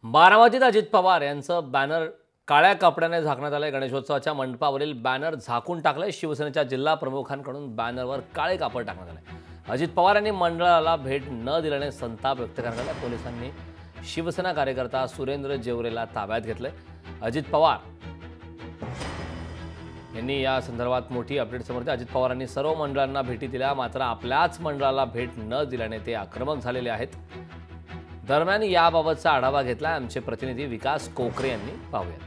बारामतीत अजित पवार यांचं बॅनर काळ्या कपड्याने झाकण्यात आलंय। गणेशोत्सवाच्या मंडपावरील बॅनर झाकून टाकलंय। शिवसेनेच्या जिल्हा प्रमुखांकडून बॅनरवर काळे कापड टाकण्यात आले। अजित पवार यांनी मंडळाला भेट न दिल्याने संताप व्यक्त करण्यात आला। पोलिसांनी शिवसेना कार्यकर्ता सुरेंद्र जेवरेला ताब्यात घेतले। अजित पवार यांनी या संदर्भात मोठी अपडेट समोर दिली। अजित पवारांनी सर्व मंडळांना भेटी दिल्या, मात्र आपल्याच मंडळाला भेट न दिल्याने ते आक्रमक झालेले आहेत। दरम्यान याबाबतचा आढावा घेतला आमचे प्रतिनिधी विकास कोकरे यांनी। पाहूया।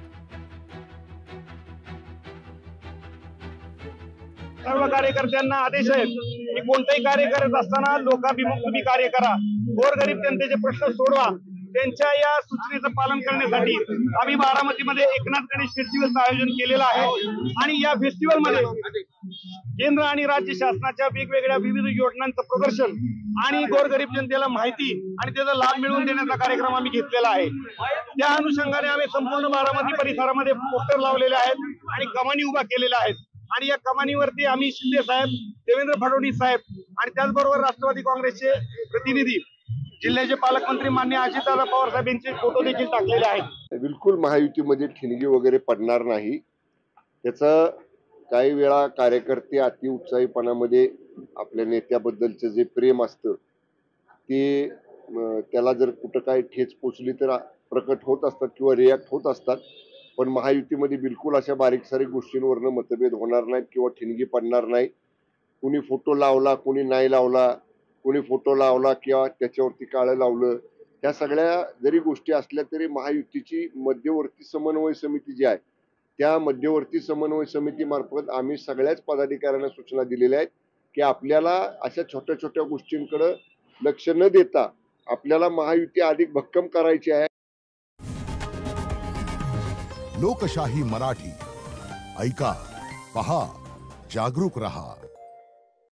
सर्व कार्यकर्त्यांना आदेश आहेत की कोणतेही कार्य करत असताना लोकाभिमुख तुम्ही कार्य करा, गोरगरीब जनतेचे प्रश्न सोडवा। त्यांच्या या सूचनेचं पालन करण्यासाठी आम्ही बारामतीमध्ये एकनाथ गणेश फेस्टिवलचं आयोजन केलेलं आहे आणि या फेस्टिवलमध्ये केंद्र आणि राज्य शासनाच्या वेगवेगळ्या विविध योजनांचं प्रदर्शन आणि गोरगरीब जनतेला माहिती आणि त्याचा लाभ मिळवून देण्याचा कार्यक्रम आम्ही घेतलेला आहे। त्या अनुषंगाने आम्ही संपूर्ण बारामती परिसरामध्ये पोस्टर लावलेले आहेत आणि कमानी उभा केलेल्या आहेत आणि या कमानीवरती आम्ही शिंदे साहेब, देवेंद्र फडणवीस साहेब आणि त्याचबरोबर राष्ट्रवादी काँग्रेसचे प्रतिनिधी, जिल्ह्याचे पालकमंत्री माननीय अजितदादा पवार साहेब यांचे फोटो देखील टाकलेले आहेत। बिलकुल महायुतीमध्ये ठिणगी वगैरे पडणार नाही। त्याचं काही वेळा कार्यकर्ते अति उत्साहीपणामध्ये आपल्या नेत्याबद्दलचं जे प्रेम असतं ते त्याला जर कुठं काही ठेच पोचली तर प्रकट होत असतात किंवा रिॲक्ट होत असतात। पण महायुतीमध्ये बिलकुल अशा बारीक सारीक गोष्टींवरनं मतभेद होणार नाहीत किंवा ठिणगी पडणार नाही। कुणी फोटो लावला, कुणी नाही लावला, कोणी फोटो लावला किंवा त्याच्यावरती काळं लावलं, ह्या सगळ्या जरी गोष्टी असल्या तरी महायुतीची मध्यवर्ती समन्वय समिती जी आहे त्या मध्यवर्ती समन्वय समितीमार्फत आम्ही सगळ्याच पदाधिकाऱ्यांना सूचना दिलेल्या आहेत की आपल्याला अशा छोट्या छोट्या गोष्टींकडे लक्ष न देता आपल्याला महायुती अधिक भक्कम करायची आहे। लोकशाही मराठी ऐका, पहा, जागरूक रहा।